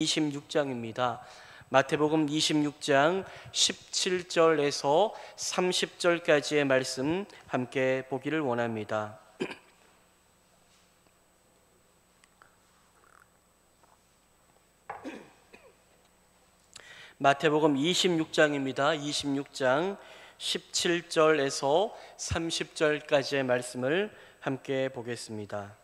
26장입니다. 마태복음 26장 17절에서 30절까지의 말씀 함께 보기를 원합니다. 마태복음 26장입니다. 26장 17절에서 30절까지의 말씀을 함께 보겠습니다.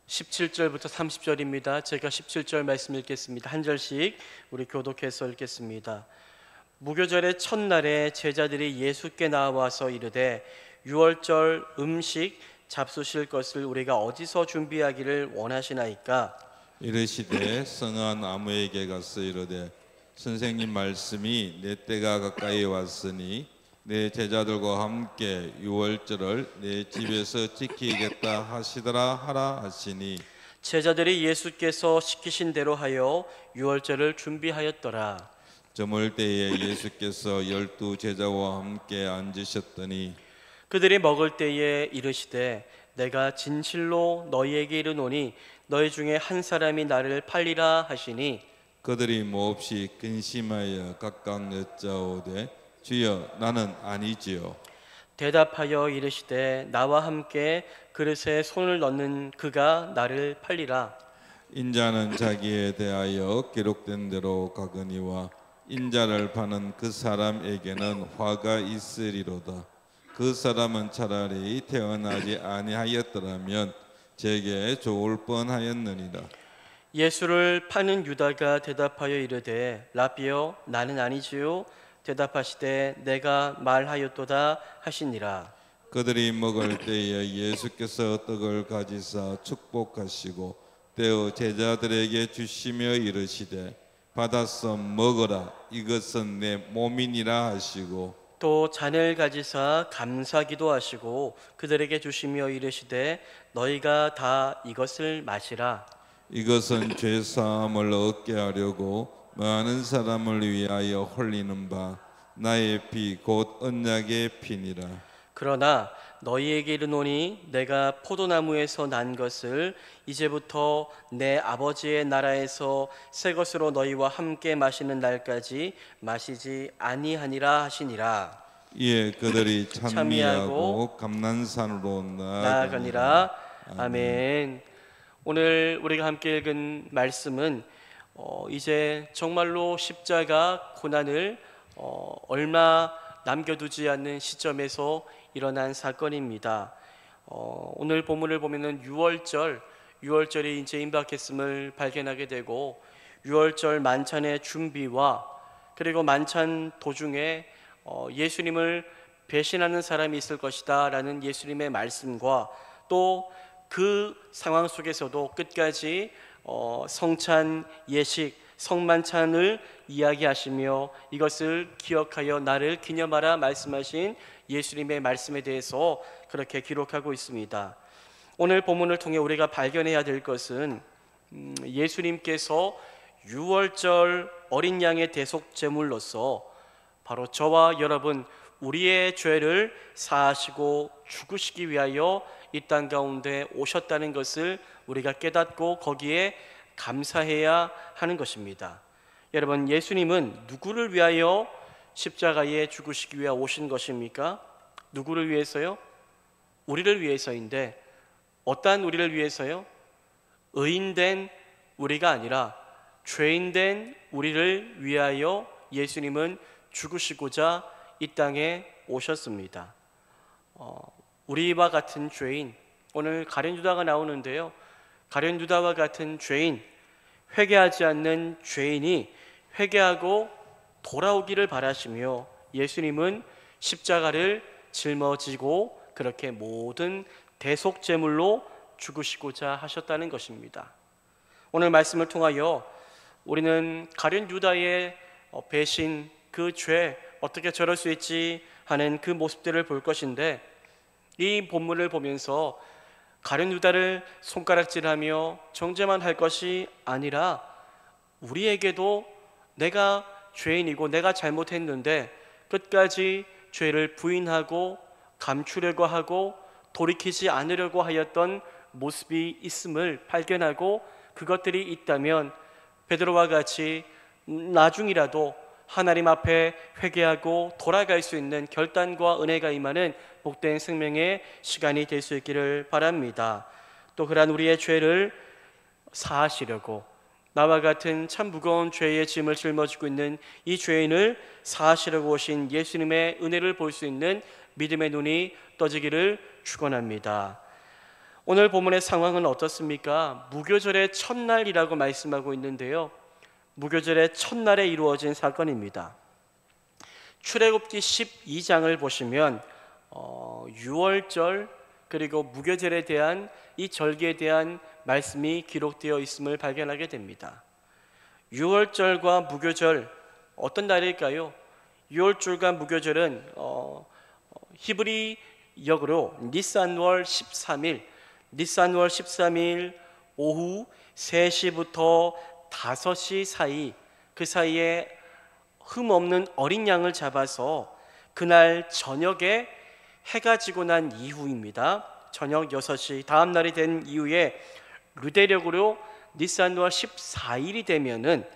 17절부터 30절입니다. 제가 17절 말씀 읽겠습니다. 한 절씩 우리 교독해서 읽겠습니다. 무교절의 첫날에 제자들이 예수께 나와서 이르되 유월절 음식 잡수실 것을 우리가 어디서 준비하기를 원하시나이까? 이르시되 성한 아무에게 가서 이르되 선생님 말씀이 내 때가 가까이 왔으니 내 제자들과 함께 유월절을 내 집에서 지키겠다 하시더라 하라 하시니 제자들이 예수께서 시키신 대로 하여 유월절을 준비하였더라. 저물 때에 예수께서 12 제자와 함께 앉으셨더니 그들이 먹을 때에 이르시되 내가 진실로 너희에게 이르노니 너희 중에 한 사람이 나를 팔리라 하시니 그들이 몹시 근심하여 각각 여짜오되 주여 나는 아니지요. 대답하여 이르시되 나와 함께 그릇에 손을 넣는 그가 나를 팔리라. 인자는 자기에 대하여 기록된 대로 가거니와 인자를 파는 그 사람에게는 화가 있으리로다. 그 사람은 차라리 태어나지 아니하였더라면 제게 좋을 뻔하였느니라. 예수를 파는 유다가 대답하여 이르되 라비여 나는 아니지요. 대답하시되 내가 말하였도다 하시니라. 그들이 먹을 때에 예수께서 떡을 가지사 축복하시고 떼어 제자들에게 주시며 이르시되 받아서 먹으라 이것은 내 몸이니라 하시고 또 잔을 가지사 감사기도 하시고 그들에게 주시며 이르시되 너희가 다 이것을 마시라. 이것은 죄 사함을 얻게 하려고 많은 사람을 위하여 흘리는 바 나의 피 곧 언약의 피니라. 그러나 너희에게 이르노니 내가 포도나무에서 난 것을 이제부터 내 아버지의 나라에서 새 것으로 너희와 함께 마시는 날까지 마시지 아니하니라 하시니라. 이에 그들이 찬미하고 찬미하고 감난산으로 나아가니라. 아멘. 오늘 우리가 함께 읽은 말씀은 이제 정말로 십자가 고난을 얼마 남겨두지 않는 시점에서 일어난 사건입니다. 오늘 본문을 보면은 유월절이 이제 임박했음을 발견하게 되고 유월절 만찬의 준비와 그리고 만찬 도중에 예수님을 배신하는 사람이 있을 것이다 라는 예수님의 말씀과 또 그 상황 속에서도 끝까지 성찬 예식 성만찬을 이야기하시며 이것을 기억하여 나를 기념하라 말씀하신 예수님의 말씀에 대해서 그렇게 기록하고 있습니다. 오늘 본문을 통해 우리가 발견해야 될 것은 예수님께서 유월절 어린 양의 대속 제물로서 바로 저와 여러분 우리의 죄를 사하시고 죽으시기 위하여 이 땅 가운데 오셨다는 것을 우리가 깨닫고 거기에 감사해야 하는 것입니다. 여러분, 예수님은 누구를 위하여 십자가에 죽으시기 위해 오신 것입니까? 누구를 위해서요? 우리를 위해서인데 어떠한 우리를 위해서요? 의인된 우리가 아니라 죄인된 우리를 위하여 예수님은 죽으시고자 이 땅에 오셨습니다. 우리와 같은 죄인, 오늘 가룟 유다가 나오는데요, 가룟 유다와 같은 죄인, 회개하지 않는 죄인이 회개하고 돌아오기를 바라시며 예수님은 십자가를 짊어지고 그렇게 모든 대속 제물로 죽으시고자 하셨다는 것입니다. 오늘 말씀을 통하여 우리는 가룟 유다의 배신, 그 죄 어떻게 저럴 수 있지 하는 그 모습들을 볼 것인데 이 본문을 보면서 가룟 유다를 손가락질하며 정죄만 할 것이 아니라 우리에게도 내가 죄인이고 내가 잘못했는데 끝까지 죄를 부인하고 감추려고 하고 돌이키지 않으려고 하였던 모습이 있음을 발견하고 그것들이 있다면 베드로와 같이 나중이라도 하나님 앞에 회개하고 돌아갈 수 있는 결단과 은혜가 임하는 복된 생명의 시간이 될 수 있기를 바랍니다. 또 그러한 우리의 죄를 사하시려고 나와 같은 참 무거운 죄의 짐을 짊어지고 있는 이 죄인을 사하시려고 오신 예수님의 은혜를 볼 수 있는 믿음의 눈이 떠지기를 축원합니다. 오늘 본문의 상황은 어떻습니까? 무교절의 첫날이라고 말씀하고 있는데요, 무교절의 첫날에 이루어진 사건입니다. 출애굽기 12장을 보시면 유월절 그리고 무교절에 대한 이 절기에 대한 말씀이 기록되어 있음을 발견하게 됩니다. 유월절과 무교절 어떤 날일까요? 유월절과 무교절은 히브리 역으로 니산월 13일 오후 3시부터 5시 사이, 그 사이에 흠없는 어린 양을 잡아서 그날 저녁에 해가 지고 난 이후입니다. 저녁 6시 다음 날이 된 이후에 르데력으로 니산월 14일이 되면은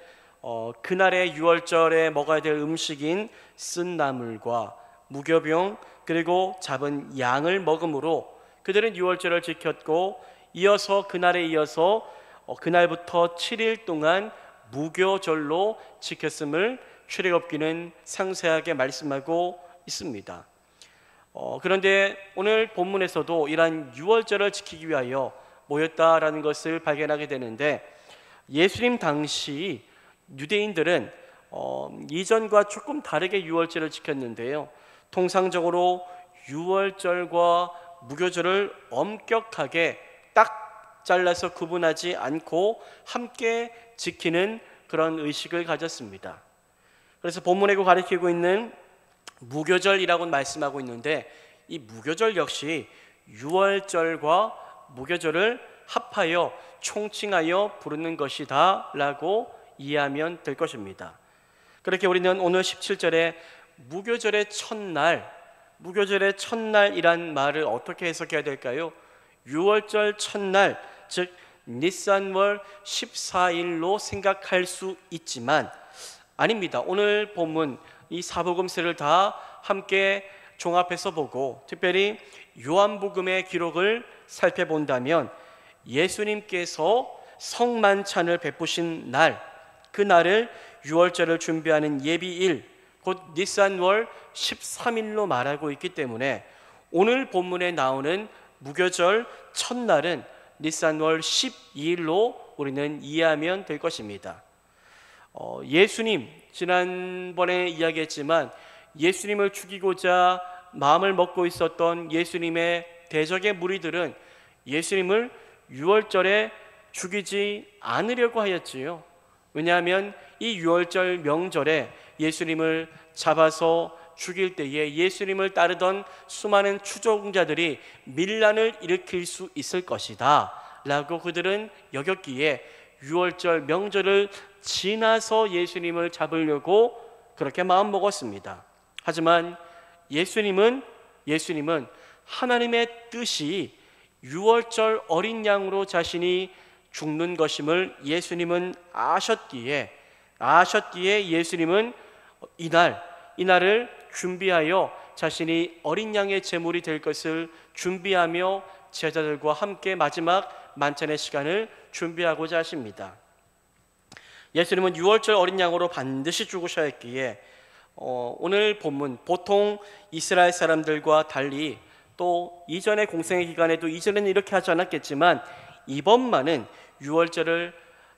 그날의 유월절에 먹어야 될 음식인 쓴 나물과 무교병 그리고 잡은 양을 먹음으로 그들은 유월절을 지켰고, 이어서 그날에 이어서 그날부터 7일 동안 무교절로 지켰음을 출애굽기는 상세하게 말씀하고 있습니다. 그런데 오늘 본문에서도 이러한 유월절을 지키기 위하여 모였다라는 것을 발견하게 되는데, 예수님 당시 유대인들은 이전과 조금 다르게 유월절을 지켰는데요, 통상적으로 유월절과 무교절을 엄격하게 딱 잘라서 구분하지 않고 함께 지키는 그런 의식을 가졌습니다. 그래서 본문에 가리키고 있는 무교절이라고 말씀하고 있는데, 이 무교절 역시 유월절과 무교절을 합하여 총칭하여 부르는 것이다 라고 이해하면 될 것입니다. 그렇게 우리는 오늘 17절에 무교절의 첫날이란 말을 어떻게 해석해야 될까요? 유월절 첫날, 즉 니산월 14일로 생각할 수 있지만 아닙니다. 오늘 본문 이 사복음서를 다 함께 종합해서 보고 특별히 요한복음의 기록을 살펴본다면 예수님께서 성만찬을 베푸신 날, 그 날을 유월절을 준비하는 예비일, 곧 니산월 13일로 말하고 있기 때문에 오늘 본문에 나오는 무교절 첫날은 니산월 12일로 우리는 이해하면 될 것입니다. 예수님, 지난번에 이야기했지만 예수님을 죽이고자 마음을 먹고 있었던 예수님의 대적의 무리들은 예수님을 유월절에 죽이지 않으려고 하였지요. 왜냐하면 이 유월절 명절에 예수님을 잡아서 죽일 때에 예수님을 따르던 수많은 추종자들이 밀란을 일으킬 수 있을 것이다 라고 그들은 여겼기에 유월절 명절을 지나서 예수님을 잡으려고 그렇게 마음먹었습니다. 하지만 예수님은 하나님의 뜻이 유월절 어린 양으로 자신이 죽는 것임을 예수님은 아셨기에 예수님은 이날을 준비하여 자신이 어린 양의 제물이 될 것을 준비하며 제자들과 함께 마지막 만찬의 시간을 준비하고자 하십니다. 예수님은 유월절 어린 양으로 반드시 죽으셔야 했기에 오늘 본문, 보통 이스라엘 사람들과 달리 또 이전의 공생의 기간에도 이전에는 이렇게 하지 않았겠지만 이번만은 유월절을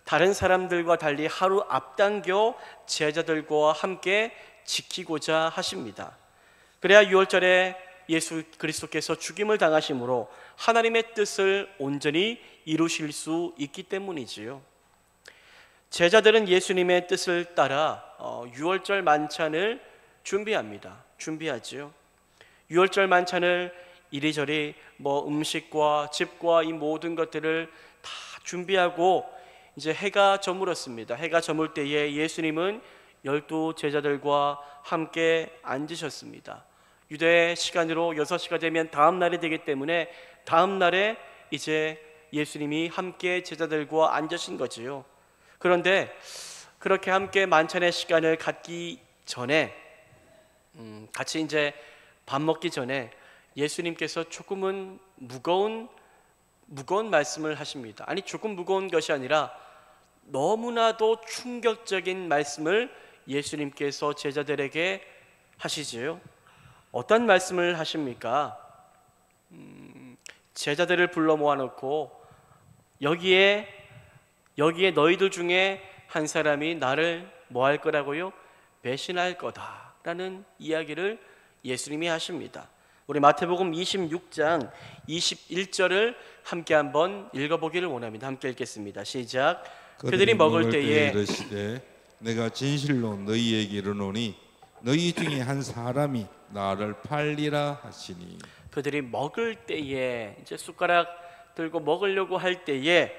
다른 사람들과 달리 하루 앞당겨 제자들과 함께 지키고자 하십니다. 그래야 유월절에 예수 그리스도께서 죽임을 당하심으로 하나님의 뜻을 온전히 이루실 수 있기 때문이지요. 제자들은 예수님의 뜻을 따라 유월절 만찬을 준비하지요. 유월절 만찬을 이리저리 음식과 집과 이 모든 것들을 다 준비하고 이제 해가 저물었습니다. 해가 저물 때에 예수님은 12 제자들과 함께 앉으셨습니다. 유대 시간으로 6시가 되면 다음 날이 되기 때문에 다음 날에 이제 예수님이 함께 제자들과 앉으신 거지요. 그런데 그렇게 함께 만찬의 시간을 갖기 전에 같이 이제 밥 먹기 전에 예수님께서 조금은 무거운 말씀을 하십니다. 아니, 조금 무거운 것이 아니라 너무나도 충격적인 말씀을 예수님께서 제자들에게 하시지요. 어떤 말씀을 하십니까? 제자들을 불러 모아놓고 여기에 너희들 중에 한 사람이 나를 뭐 할 거라고요? 배신할 거다라는 이야기를 예수님이 하십니다. 우리 마태복음 26장 21절을 함께 한번 읽어보기를 원합니다. 함께 읽겠습니다. 시작. 그들이 먹을 때에 이르시되 내가 진실로 너희에게 이르노니 너희 중에 한 사람이 나를 팔리라 하시니. 그들이 먹을 때에, 이제 숟가락 들고 먹으려고 할 때에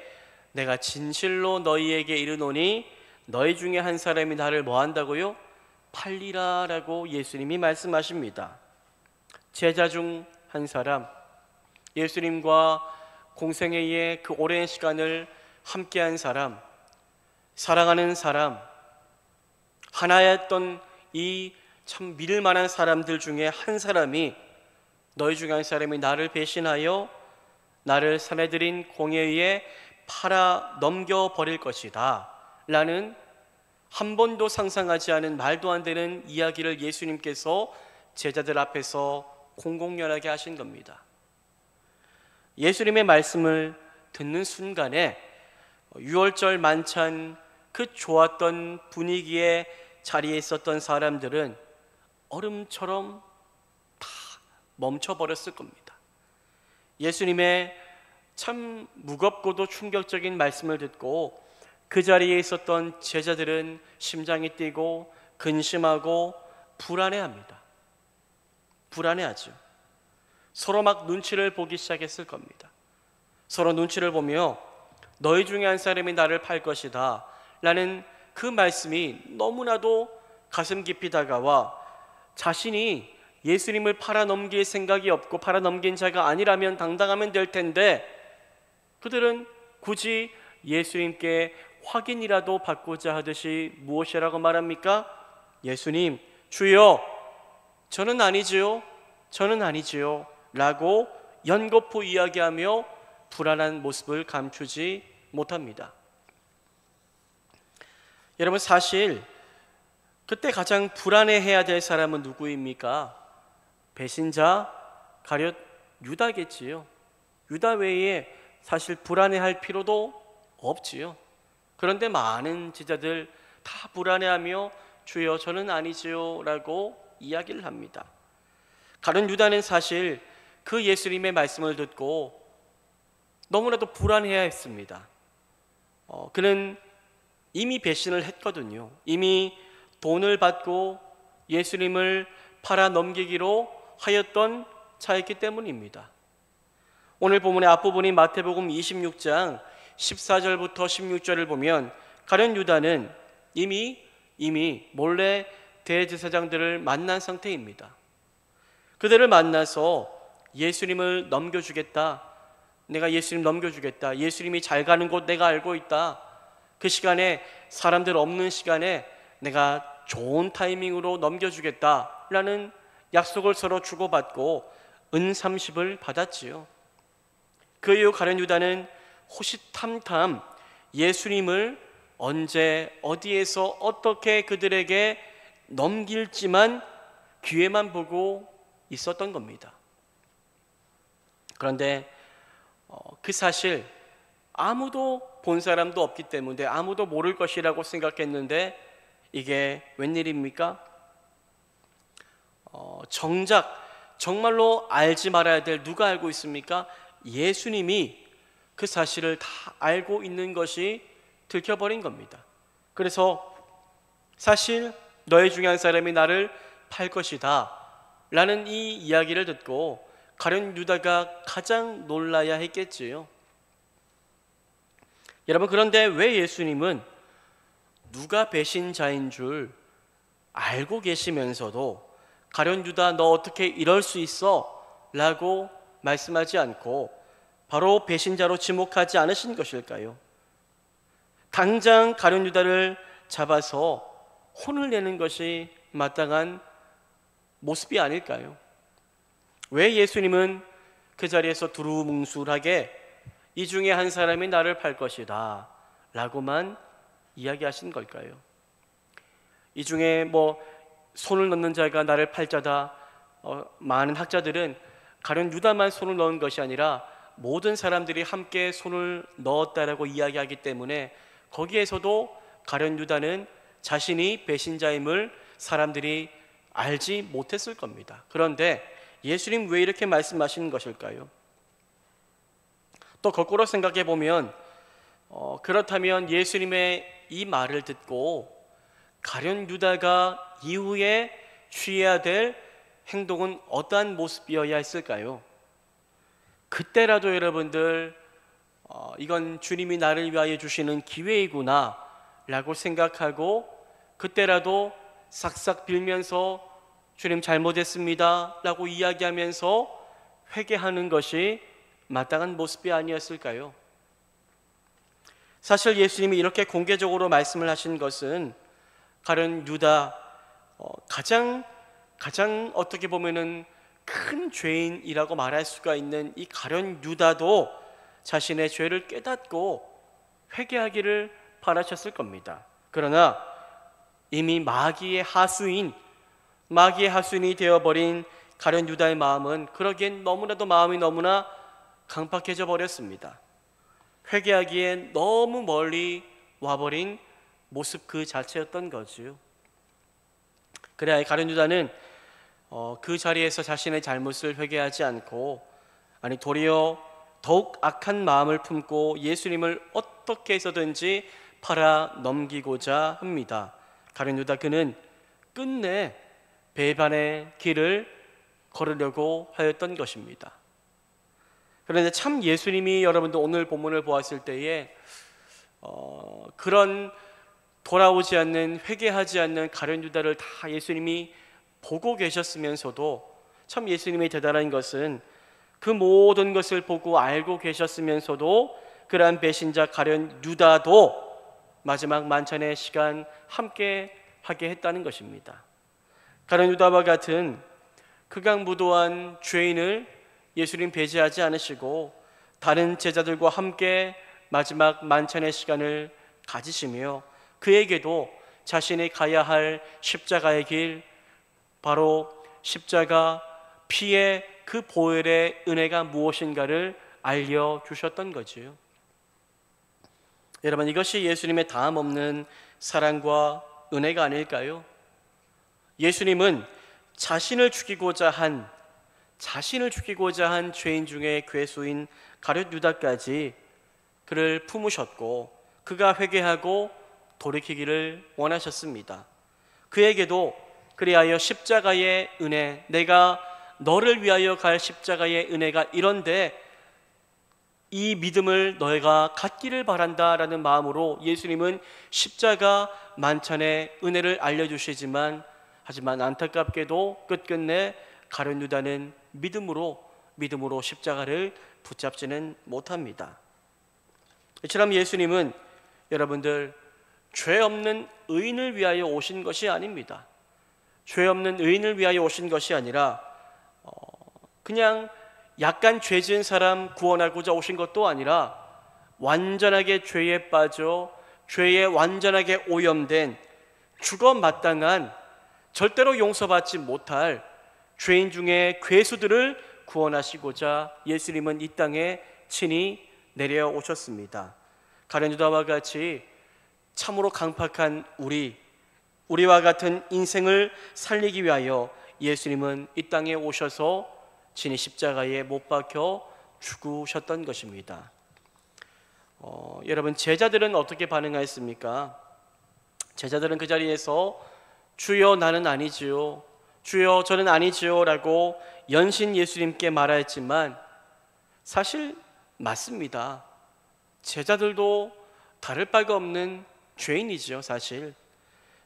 내가 진실로 너희에게 이르노니 너희 중에 한 사람이 나를 뭐 한다고요? 팔리라라고 예수님이 말씀하십니다. 제자 중 한 사람, 예수님과 공생애의 그 오랜 시간을 함께한 사람, 사랑하는 사람, 하나였던 이 참 믿을 만한 사람들 중에 한 사람이, 너희 중에 한 사람이 나를 배신하여 나를 사내들인 공회에 팔아 넘겨버릴 것이다 라는 한 번도 상상하지 않은 말도 안 되는 이야기를 예수님께서 제자들 앞에서 공공연하게 하신 겁니다. 예수님의 말씀을 듣는 순간에 유월절 만찬 그 좋았던 분위기의 자리에 있었던 사람들은 얼음처럼 다 멈춰버렸을 겁니다. 예수님의 참 무겁고도 충격적인 말씀을 듣고 그 자리에 있었던 제자들은 심장이 뛰고 근심하고 불안해합니다. 불안해하죠. 서로 막 눈치를 보기 시작했을 겁니다. 서로 눈치를 보며 너희 중에 한 사람이 나를 팔 것이다 라는 그 말씀이 너무나도 가슴 깊이 다가와 자신이 예수님을 팔아넘길 생각이 없고 팔아넘긴 자가 아니라면 당당하면 될 텐데 그들은 굳이 예수님께 확인이라도 받고자 하듯이 무엇이라고 말합니까? 예수님, 주여, 저는 아니지요 라고 연거푸 이야기하며 불안한 모습을 감추지 못합니다. 여러분, 사실 그때 가장 불안해해야 될 사람은 누구입니까? 배신자, 가룟 유다겠지요. 유다 외에 사실 불안해할 필요도 없지요. 그런데 많은 제자들 다 불안해하며 주여 저는 아니지요 라고 이야기를 합니다. 가룟 유다는 사실 그 예수님의 말씀을 듣고 너무나도 불안해야 했습니다. 그는 이미 배신을 했거든요. 이미 돈을 받고 예수님을 팔아 넘기기로 하였던 자였기 때문입니다. 오늘 본문의 앞부분인 마태복음 26장 14절부터 16절을 보면 가룟 유다는 이미 몰래 대제사장들을 만난 상태입니다. 그들을 만나서 예수님을 넘겨주겠다. 내가 예수님 넘겨주겠다. 예수님이 잘 가는 곳 내가 알고 있다. 그 시간에 사람들 없는 시간에 내가 좋은 타이밍으로 넘겨주겠다 라는 약속을 서로 주고받고 은 30을 받았지요. 그 이후 가룟 유다는 호시탐탐 예수님을 언제 어디에서 어떻게 그들에게 넘길지만 기회만 보고 있었던 겁니다. 그런데 그 사실 아무도 본 사람도 없기 때문에 아무도 모를 것이라고 생각했는데 이게 웬일입니까? 정말로 알지 말아야 될 누가 알고 있습니까? 예수님이 그 사실을 다 알고 있는 것이 들켜버린 겁니다. 그래서 사실 너희 중에 한 사람이 나를 팔 것이다 라는 이 이야기를 듣고 가룟 유다가 가장 놀라야 했겠지요. 여러분, 그런데 왜 예수님은 누가 배신자인 줄 알고 계시면서도 가룟 유다 너 어떻게 이럴 수 있어? 라고 말씀하지 않고 바로 배신자로 지목하지 않으신 것일까요? 당장 가룟 유다를 잡아서 혼을 내는 것이 마땅한 모습이 아닐까요? 왜 예수님은 그 자리에서 두루뭉술하게 이 중에 한 사람이 나를 팔 것이다 라고만 이야기하신 걸까요? 이 중에 손을 넣는 자가 나를 팔 자다, 많은 학자들은 가룟 유다만 손을 넣은 것이 아니라 모든 사람들이 함께 손을 넣었다라고 이야기하기 때문에 거기에서도 가룟 유다는 자신이 배신자임을 사람들이 알지 못했을 겁니다. 그런데 예수님 왜 이렇게 말씀하시는 것일까요? 또 거꾸로 생각해 보면 그렇다면 예수님의 이 말을 듣고 가룟 유다가 이후에 취해야 될 행동은 어떠한 모습이어야 했을까요? 그때라도 여러분들 이건 주님이 나를 위하여 주시는 기회이구나 라고 생각하고 그때라도 싹싹 빌면서 주님 잘못했습니다 라고 이야기하면서 회개하는 것이 마땅한 모습이 아니었을까요? 사실 예수님이 이렇게 공개적으로 말씀을 하신 것은 가룟 유다, 가장 어떻게 보면은 큰 죄인이라고 말할 수가 있는 이 가룟 유다도 자신의 죄를 깨닫고 회개하기를 바라셨을 겁니다. 그러나 이미 마귀의 하수인이 되어버린 가룟 유다의 마음은 그러기엔 마음이 너무나 강팍해져 버렸습니다. 회개하기에 너무 멀리 와버린 모습 그 자체였던 거지요. 그래야 가룟 유다는 그 자리에서 자신의 잘못을 회개하지 않고 도리어 더욱 악한 마음을 품고 예수님을 어떻게 해서든지 팔아 넘기고자 합니다. 가룟 유다 그는 끝내 배반의 길을 걸으려고 하였던 것입니다. 그런데 참 예수님이 여러분들 오늘 본문을 보았을 때에 그런 돌아오지 않는, 회개하지 않는 가룟 유다를 다 예수님이 보고 계셨으면서도 참 예수님의 대단한 것은 그 모든 것을 보고 알고 계셨으면서도 그러한 배신자 가룟 유다도 마지막 만찬의 시간 함께 하게 했다는 것입니다. 가룟 유다와 같은 극악무도한 죄인을 예수님 배제하지 않으시고 다른 제자들과 함께 마지막 만찬의 시간을 가지시며 그에게도 자신이 가야 할 십자가의 길, 바로 십자가 피의 그 보혈의 은혜가 무엇인가를 알려주셨던 거지요. 여러분, 이것이 예수님의 다함 없는 사랑과 은혜가 아닐까요? 예수님은 자신을 죽이고자 한 죄인 중에 괴수인 가룟 유다까지 그를 품으셨고 그가 회개하고 돌이키기를 원하셨습니다. 그에게도 그리하여 십자가의 은혜, 내가 너를 위하여 갈 십자가의 은혜가 이런데 이 믿음을 너희가 갖기를 바란다라는 마음으로 예수님은 십자가 만찬의 은혜를 알려주시지만 하지만 안타깝게도 끝끝내 가룟 유다는 믿음으로 십자가를 붙잡지는 못합니다. 이처럼 예수님은 여러분들 죄 없는 의인을 위하여 오신 것이 아닙니다. 죄 없는 의인을 위하여 오신 것이 아니라 그냥 약간 죄 지은 사람 구원하고자 오신 것도 아니라 완전하게 죄에 빠져 죄에 완전하게 오염된 죽어 마땅한 절대로 용서받지 못할 죄인 중에 괴수들을 구원하시고자 예수님은 이 땅에 친히 내려오셨습니다. 가룟 유다와 같이 참으로 강팍한 우리와 같은 인생을 살리기 위하여 예수님은 이 땅에 오셔서 친히 십자가에 못 박혀 죽으셨던 것입니다. 여러분, 제자들은 어떻게 반응하였습니까? 제자들은 그 자리에서 주여 나는 아니지요, 주여 저는 아니지요 라고 연신 예수님께 말하였지만 사실 맞습니다. 제자들도 다를 바가 없는 죄인이지요. 사실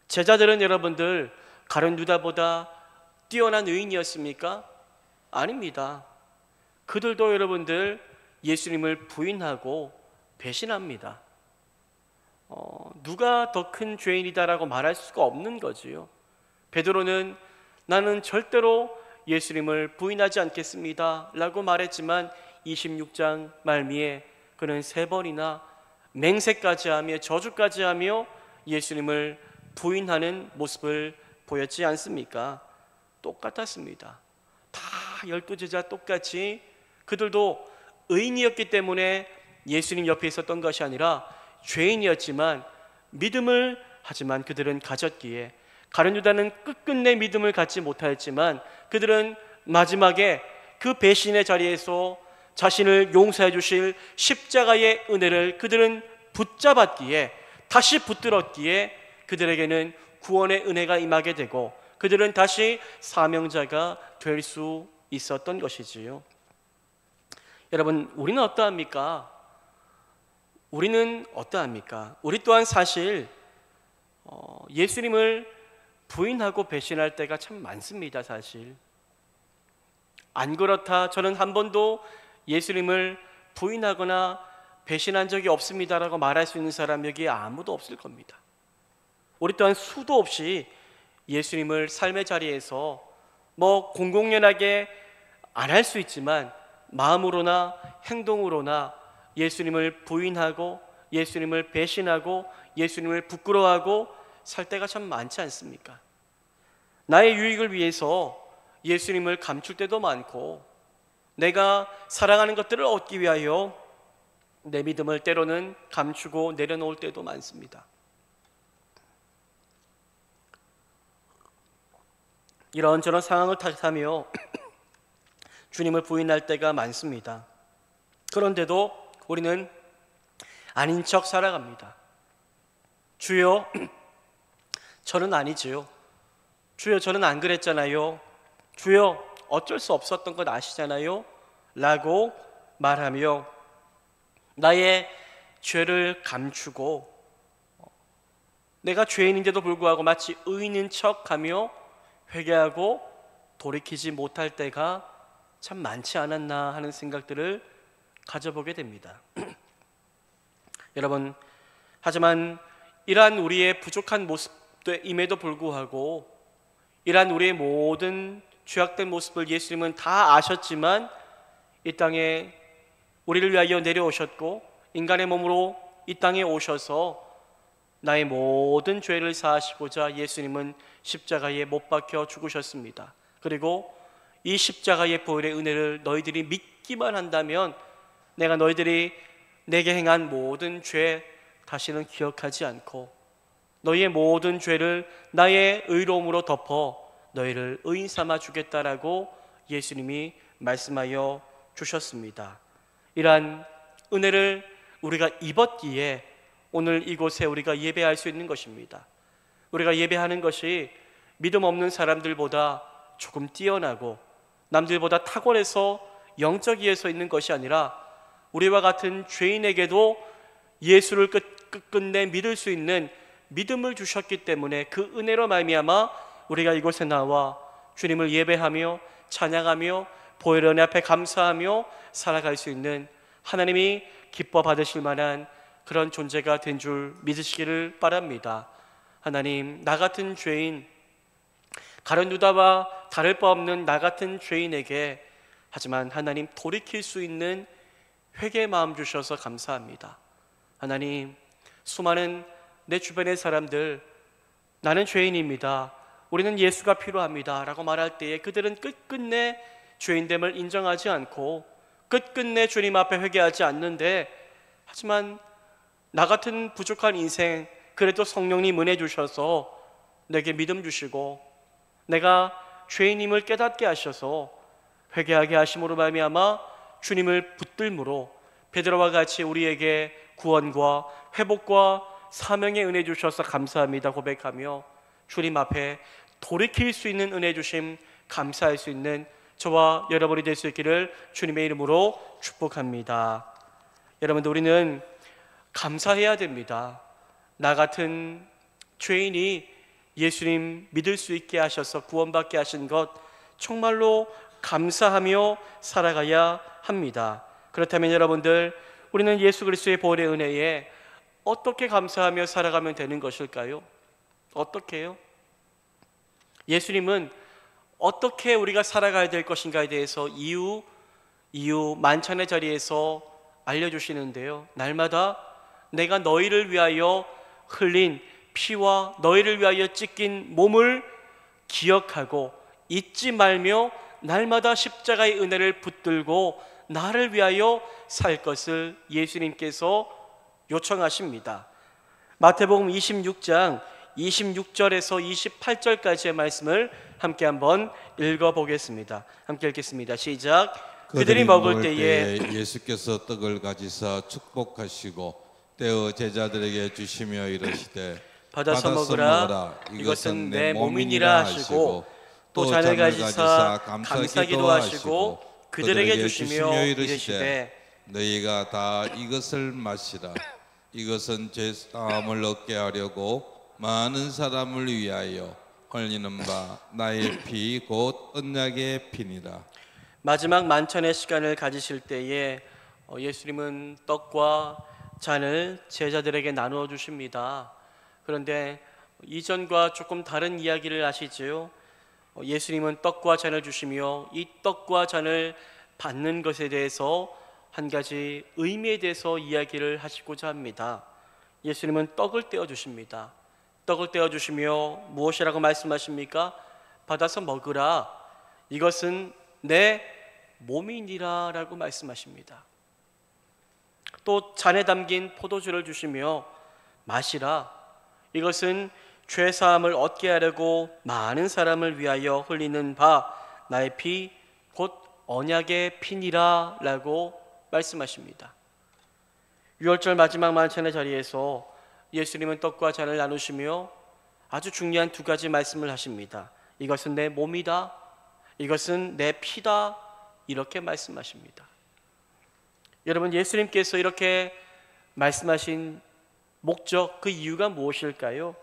제자들은 여러분들 가룟 유다보다 뛰어난 의인이었습니까? 아닙니다. 그들도 여러분들 예수님을 부인하고 배신합니다. 누가 더 큰 죄인이다라고 말할 수가 없는 거지요. 베드로는 나는 절대로 예수님을 부인하지 않겠습니다 라고 말했지만 26장 말미에 그는 3번이나 맹세까지 하며 저주까지 하며 예수님을 부인하는 모습을 보였지 않습니까? 똑같았습니다. 다 12제자 똑같이 그들도 의인이었기 때문에 예수님 옆에 있었던 것이 아니라 죄인이었지만 믿음을 하지만 그들은 가졌기에, 가룟 유다는 끝끝내 믿음을 갖지 못하였지만 그들은 마지막에 그 배신의 자리에서 자신을 용서해 주실 십자가의 은혜를 그들은 붙잡았기에, 다시 붙들었기에 그들에게는 구원의 은혜가 임하게 되고 그들은 다시 사명자가 될 수 있었던 것이지요. 여러분, 우리는 어떠합니까? 우리 또한 사실 예수님을 부인하고 배신할 때가 참 많습니다. 사실 안 그렇다 저는 한 번도 예수님을 부인하거나 배신한 적이 없습니다라고 말할 수 있는 사람 여기 아무도 없을 겁니다. 우리 또한 수도 없이 예수님을 삶의 자리에서 공공연하게 안 할 수 있지만 마음으로나 행동으로나 예수님을 부인하고 예수님을 배신하고 예수님을 부끄러워하고 살 때가 참 많지 않습니까? 나의 유익을 위해서 예수님을 감출 때도 많고, 내가 사랑하는 것들을 얻기 위하여 내 믿음을 때로는 감추고 내려놓을 때도 많습니다. 이런저런 상황을 탓하며 주님을 부인할 때가 많습니다. 그런데도 우리는 아닌 척 살아갑니다. 주여, 저는 아니지요. 주여, 저는 안 그랬잖아요. 주여, 어쩔 수 없었던 것 아시잖아요 라고 말하며 나의 죄를 감추고 내가 죄인인데도 불구하고 마치 의인인 척하며 회개하고 돌이키지 못할 때가 참 많지 않았나 하는 생각들을 가져보게 됩니다. 여러분, 하지만 이러한 우리의 부족한 모습임에도 불구하고 이러한 우리의 모든 죄악된 모습을 예수님은 다 아셨지만 이 땅에 우리를 위하여 내려오셨고 인간의 몸으로 이 땅에 오셔서 나의 모든 죄를 사하시고자 예수님은 십자가에 못 박혀 죽으셨습니다. 그리고 이 십자가의 보혈의 은혜를 너희들이 믿기만 한다면 내가 너희들이 내게 행한 모든 죄 다시는 기억하지 않고 너희의 모든 죄를 나의 의로움으로 덮어 너희를 의인 삼아 주겠다라고 예수님이 말씀하여 주셨습니다. 이러한 은혜를 우리가 입었기에 오늘 이곳에 우리가 예배할 수 있는 것입니다. 우리가 예배하는 것이 믿음 없는 사람들보다 조금 뛰어나고 남들보다 탁월해서 영적이에 서 있는 것이 아니라 우리와 같은 죄인에게도 예수를 끝끝내 믿을 수 있는 믿음을 주셨기 때문에 그 은혜로 말미암아 우리가 이곳에 나와 주님을 예배하며 찬양하며 보혈의 은혜 앞에 감사하며 살아갈 수 있는 하나님이 기뻐 받으실 만한 그런 존재가 된 줄 믿으시기를 바랍니다. 하나님, 나 같은 죄인, 가룟 유다와 다를 바 없는 나 같은 죄인에게 하지만 하나님 돌이킬 수 있는 회개의 마음 주셔서 감사합니다. 하나님, 수많은 내 주변의 사람들 나는 죄인입니다, 우리는 예수가 필요합니다 라고 말할 때에 그들은 끝끝내 죄인됨을 인정하지 않고 끝끝내 주님 앞에 회개하지 않는데, 하지만 나 같은 부족한 인생 그래도 성령님 은혜 주셔서 내게 믿음 주시고 내가 죄인임을 깨닫게 하셔서 회개하게 하심으로 말미암아 주님을 붙들므로 베드로와 같이 우리에게 구원과 회복과 사명의 은혜 주셔서 감사합니다 고백하며 주님 앞에 돌이킬 수 있는 은혜 주심 감사할 수 있는 저와 여러분이 될 수 있기를 주님의 이름으로 축복합니다. 여러분들, 우리는 감사해야 됩니다. 나 같은 죄인이 예수님 믿을 수 있게 하셔서 구원받게 하신 것 정말로 감사하며 살아가야 합니다. 그렇다면 여러분들, 우리는 예수 그리스도의 보혈의 은혜에 어떻게 감사하며 살아가면 되는 것일까요? 어떻게요? 예수님은 어떻게 우리가 살아가야 될 것인가에 대해서 이유 만찬의 자리에서 알려주시는데요. 날마다 내가 너희를 위하여 흘린 피와 너희를 위하여 찢긴 몸을 기억하고 잊지 말며 날마다 십자가의 은혜를 붙들고 나를 위하여 살 것을 예수님께서 요청하십니다. 마태복음 26장 26절에서 28절까지의 말씀을 함께 한번 읽어보겠습니다. 함께 읽겠습니다. 시작. 그들이 먹을 때에 예수께서 떡을 가지사 축복하시고 떼어 제자들에게 주시며 이르시되 받아서 먹으라. 이것은 내 몸이니라 하시고 또 잔을 가지사 감사기도 하시고 그들에게 주시며 이르시되 너희가 다 이것을 마시라. 이것은 죄 사함을 얻게 하려고 많은 사람을 위하여 흘리는 바 나의 피 곧 언약의 피니라. 마지막 만찬의 시간을 가지실 때에 예수님은 떡과 잔을 제자들에게 나누어 주십니다. 그런데 이전과 조금 다른 이야기를 하시지요. 예수님은 떡과 잔을 주시며 이 떡과 잔을 받는 것에 대해서 한 가지 의미에 대해서 이야기를 하시고자 합니다. 예수님은 떡을 떼어 주십니다. 떡을 떼어 주시며 무엇이라고 말씀하십니까? 받아서 먹으라. 이것은 내 몸이니라 라고 말씀하십니다. 또 잔에 담긴 포도주를 주시며 마시라. 이것은 죄사함을 얻게 하려고 많은 사람을 위하여 흘리는 바 나의 피 곧 언약의 피니라 라고 말씀하십니다. 유월절 마지막 만찬의 자리에서 예수님은 떡과 잔을 나누시며 아주 중요한 두 가지 말씀을 하십니다. 이것은 내 몸이다. 이것은 내 피다. 이렇게 말씀하십니다. 여러분, 예수님께서 이렇게 말씀하신 목적, 그 이유가 무엇일까요?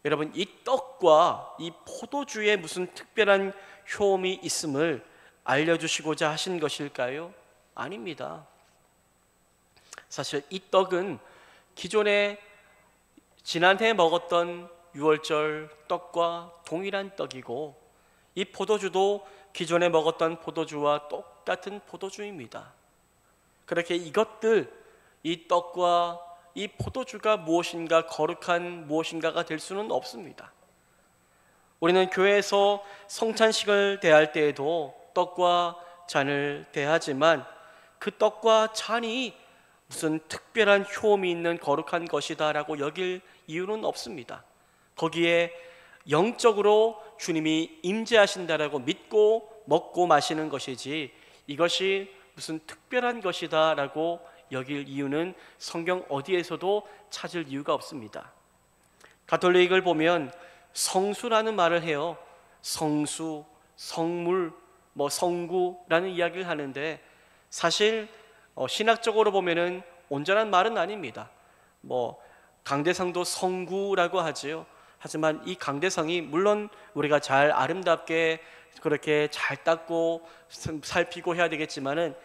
여러분, 이 떡과 이 포도주에 무슨 특별한 효험이 있음을 알려주시고자 하신 것일까요? 아닙니다. 사실 이 떡은 기존에 지난해 먹었던 유월절 떡과 동일한 떡이고, 이 포도주도 기존에 먹었던 포도주와 똑같은 포도주입니다. 그렇게 이것들, 이 떡과 이 포도주가 무엇인가 거룩한 무엇인가가 될 수는 없습니다. 우리는 교회에서 성찬식을 대할 때에도 떡과 잔을 대하지만 그 떡과 잔이 무슨 특별한 효험이 있는 거룩한 것이다 라고 여길 이유는 없습니다. 거기에 영적으로 주님이 임재하신다라고 믿고 먹고 마시는 것이지 이것이 무슨 특별한 것이다 라고 여길 이유는 성경 어디에서도 찾을 이유가 없습니다. 가톨릭을 보면 성수라는 말을 해요. 성수, 성물, 성구라는 이야기를 하는데 사실 신학적으로 보면은 온전한 말은 아닙니다. 강대상도 성구라고 하지요. 하지만 이 강대상이 물론 우리가 잘 아름답게 그렇게 잘 닦고 살피고 해야 되겠지만은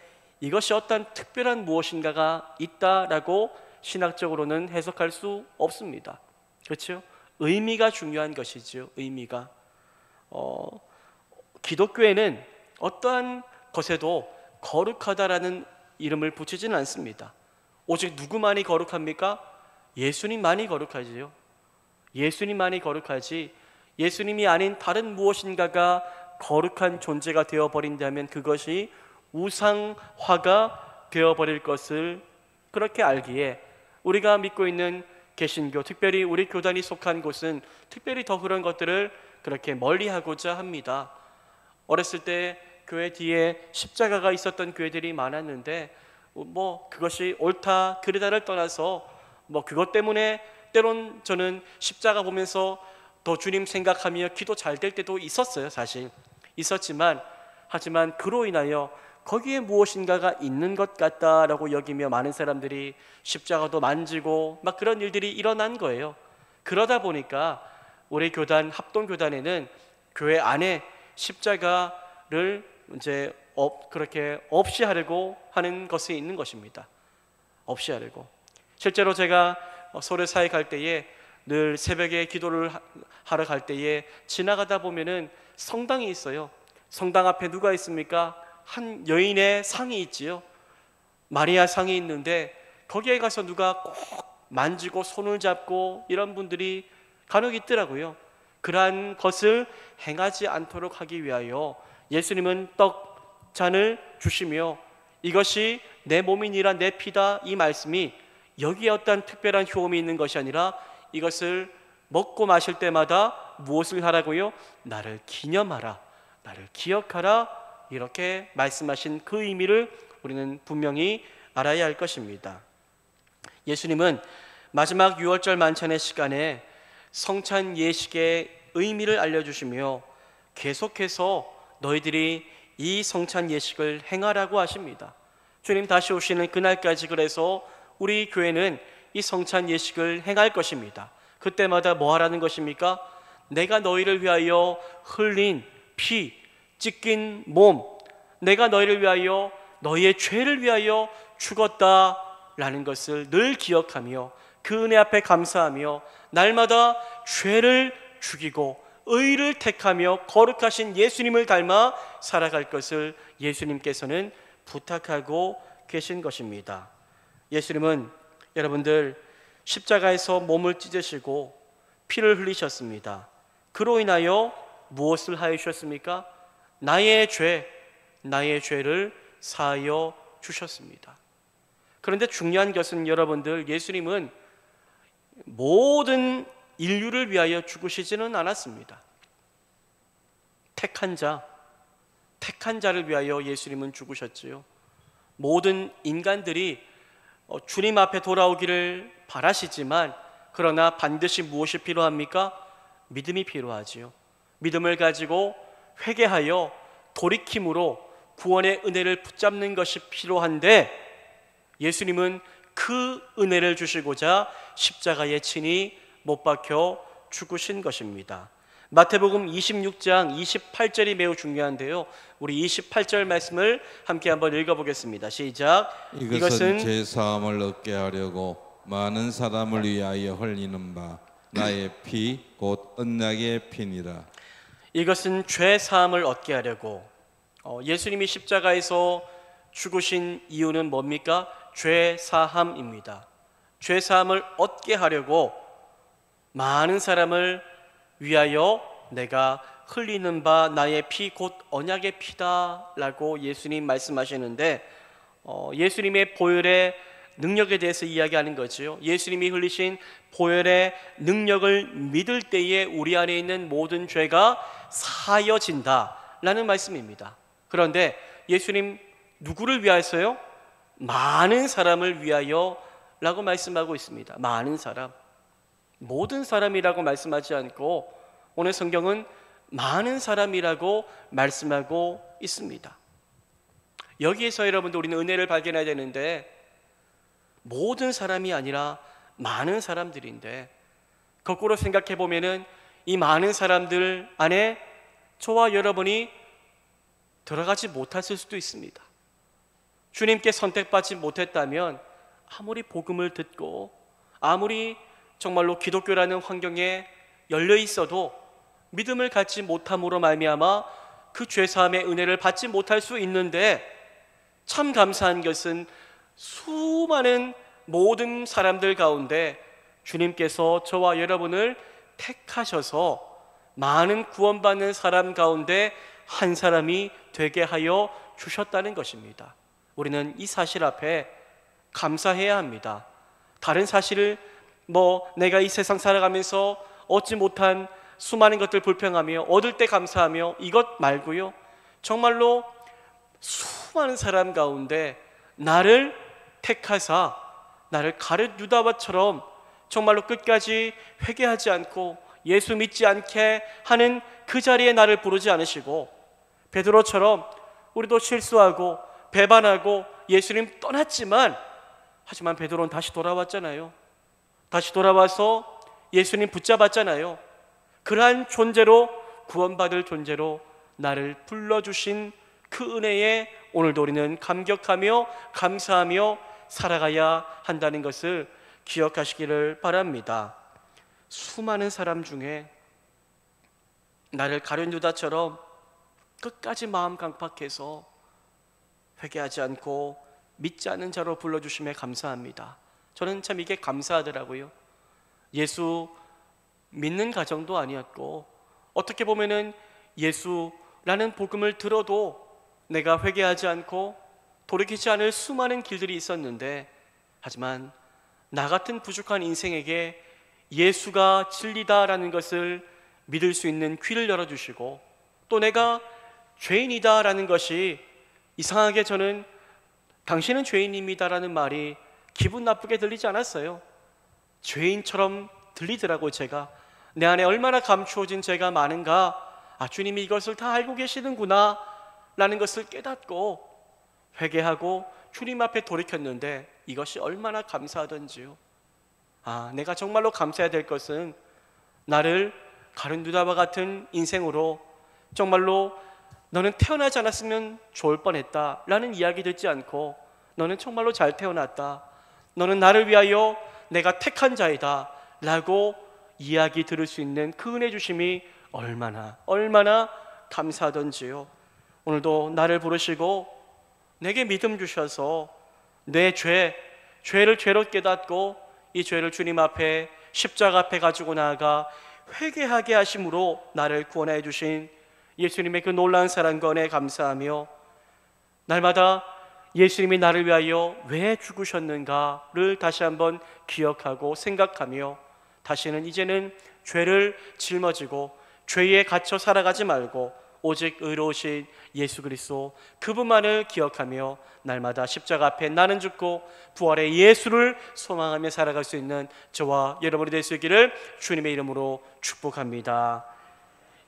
이것이 어떤 특별한 무엇인가가 있다라고 신학적으로는 해석할 수 없습니다. 그렇죠? 의미가 중요한 것이죠. 의미가 기독교에는 어떠한 것에도 거룩하다라는 이름을 붙이지는 않습니다. 오직 누구만이 거룩합니까? 예수님만이 거룩하지요. 예수님만이 거룩하지 예수님이 아닌 다른 무엇인가가 거룩한 존재가 되어버린다면 그것이 우상화가 되어버릴 것을 그렇게 알기에 우리가 믿고 있는 개신교, 특별히 우리 교단이 속한 곳은 특별히 더 그런 것들을 그렇게 멀리하고자 합니다. 어렸을 때 교회 뒤에 십자가가 있었던 교회들이 많았는데 그것이 옳다 그르다를 떠나서 그것 때문에 때론 저는 십자가 보면서 더 주님 생각하며 기도 잘 될 때도 있었어요. 사실 있었지만 하지만 그로 인하여 거기에 무엇인가가 있는 것 같다라고 여기며 많은 사람들이 십자가도 만지고 그런 일들이 일어난 거예요. 그러다 보니까 우리 교단 합동교단에는 교회 안에 십자가를 이제 그렇게 없이 하려고 하는 것이 있는 것입니다. 없이 하려고. 실제로 제가 소래사에 갈 때에 늘 새벽에 기도를 하러 갈 때에 지나가다 보면은 성당이 있어요. 성당 앞에 누가 있습니까? 한 여인의 상이 있지요. 마리아 상이 있는데 거기에 가서 누가 꼭 만지고 손을 잡고 이런 분들이 간혹 있더라고요. 그러한 것을 행하지 않도록 하기 위하여 예수님은 떡 잔을 주시며 이것이 내 몸이니라 내 피다, 이 말씀이 여기에 어떤 특별한 효험이 있는 것이 아니라 이것을 먹고 마실 때마다 무엇을 하라고요? 나를 기념하라, 나를 기억하라, 이렇게 말씀하신 그 의미를 우리는 분명히 알아야 할 것입니다. 예수님은 마지막 유월절 만찬의 시간에 성찬 예식의 의미를 알려주시며 계속해서 너희들이 이 성찬 예식을 행하라고 하십니다. 주님 다시 오시는 그날까지 그래서 우리 교회는 이 성찬 예식을 행할 것입니다. 그때마다 뭐 하라는 것입니까? 내가 너희를 위하여 흘린 피, 찢긴 몸, 내가 너희를 위하여 너희의 죄를 위하여 죽었다라는 것을 늘 기억하며 그 은혜 앞에 감사하며 날마다 죄를 죽이고 의를 택하며 거룩하신 예수님을 닮아 살아갈 것을 예수님께서는 부탁하고 계신 것입니다. 예수님은 여러분들 십자가에서 몸을 찢으시고 피를 흘리셨습니다. 그로 인하여 무엇을 하셨습니까? 나의 죄를 사하여 주셨습니다. 그런데 중요한 것은 여러분들, 예수님은 모든 인류를 위하여 죽으시지는 않았습니다. 택한 자를 위하여 예수님은 죽으셨지요. 모든 인간들이 주님 앞에 돌아오기를 바라시지만 그러나 반드시 무엇이 필요합니까? 믿음이 필요하지요. 믿음을 가지고 회개하여 돌이킴으로 구원의 은혜를 붙잡는 것이 필요한데 예수님은 그 은혜를 주시고자 십자가에 친히 못 박혀 죽으신 것입니다. 마태복음 26장 28절이 매우 중요한데요. 우리 28절 말씀을 함께 한번 읽어보겠습니다. 시작. 이것은 제 사함을 얻게 하려고 많은 사람을 위하여 흘리는 바 나의 피 곧 언약의 피니라. 이것은 죄 사함을 얻게 하려고 예수님이 십자가에서 죽으신 이유는 뭡니까? 죄 사함입니다. 죄 사함을 얻게 하려고 많은 사람을 위하여 내가 흘리는 바 나의 피 곧 언약의 피다 라고 예수님 말씀하시는데 예수님의 보혈의 능력에 대해서 이야기하는 거죠. 예수님이 흘리신 보혈의 능력을 믿을 때에 우리 안에 있는 모든 죄가 사하여진다 라는 말씀입니다. 그런데 예수님 누구를 위하여서요? 많은 사람을 위하여 라고 말씀하고 있습니다. 많은 사람, 모든 사람이라고 말씀하지 않고 오늘 성경은 많은 사람이라고 말씀하고 있습니다. 여기에서 여러분들 우리는 은혜를 발견해야 되는데 모든 사람이 아니라 많은 사람들인데 거꾸로 생각해 보면은 이 많은 사람들 안에 저와 여러분이 들어가지 못했을 수도 있습니다. 주님께 선택받지 못했다면 아무리 복음을 듣고 아무리 정말로 기독교라는 환경에 열려 있어도 믿음을 갖지 못함으로 말미암아 그 죄사함의 은혜를 받지 못할 수 있는데 참 감사한 것은 수많은 모든 사람들 가운데 주님께서 저와 여러분을 택하셔서 많은 구원받는 사람 가운데 한 사람이 되게 하여 주셨다는 것입니다. 우리는 이 사실 앞에 감사해야 합니다. 다른 사실을 내가 이 세상 살아가면서 얻지 못한 수많은 것들 불평하며 얻을 때 감사하며 이것 말고요, 정말로 수많은 사람 가운데 나를 택하사 나를 가룟 유다처럼 정말로 끝까지 회개하지 않고 예수 믿지 않게 하는 그 자리에 나를 부르지 않으시고 베드로처럼 우리도 실수하고 배반하고 예수님 떠났지만 하지만 베드로는 다시 돌아왔잖아요. 다시 돌아와서 예수님 붙잡았잖아요. 그러한 존재로 구원받을 존재로 나를 불러주신 그 은혜에 오늘도 우리는 감격하며 감사하며 살아가야 한다는 것을 기억하시기를 바랍니다. 수많은 사람 중에 나를 가룟 유다처럼 끝까지 마음 강팍해서 회개하지 않고 믿지 않는 자로 불러주심에 감사합니다. 저는 참 이게 감사하더라고요. 예수 믿는 가정도 아니었고, 어떻게 보면은 예수라는 복음을 들어도 내가 회개하지 않고 돌이키지 않을 수많은 길들이 있었는데, 하지만 나 같은 부족한 인생에게 예수가 진리다라는 것을 믿을 수 있는 귀를 열어주시고, 또 내가 죄인이다라는 것이, 이상하게 저는 당신은 죄인입니다라는 말이 기분 나쁘게 들리지 않았어요. 죄인처럼 들리더라고요. 제가 내 안에 얼마나 감추어진 죄가 많은가, 주님이 이것을 다 알고 계시는구나 라는 것을 깨닫고 회개하고 주님 앞에 돌이켰는데, 이것이 얼마나 감사하던지요. 내가 정말로 감사해야 될 것은, 나를 가룟 유다와 같은 인생으로 정말로 너는 태어나지 않았으면 좋을 뻔했다 라는 이야기 듣지 않고, 너는 정말로 잘 태어났다, 너는 나를 위하여 내가 택한 자이다 라고 이야기 들을 수 있는 그 은혜 주심이 얼마나 감사하던지요. 오늘도 나를 부르시고 내게 믿음 주셔서 내 죄를 죄로 깨닫고 이 죄를 주님 앞에, 십자가 앞에 가지고 나아가 회개하게 하심으로 나를 구원해 주신 예수님의 그 놀라운 사랑과 은혜에 감사하며, 날마다 예수님이 나를 위하여 왜 죽으셨는가를 다시 한번 기억하고 생각하며, 다시는 이제는 죄를 짊어지고 죄에 갇혀 살아가지 말고 오직 의로우신 예수 그리스도 그분만을 기억하며, 날마다 십자가 앞에 나는 죽고 부활의 예수를 소망하며 살아갈 수 있는 저와 여러분이 될 수 있기를 주님의 이름으로 축복합니다.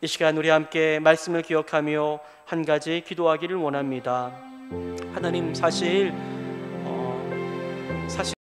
이 시간 우리 함께 말씀을 기억하며 한 가지 기도하기를 원합니다. 하나님, 사실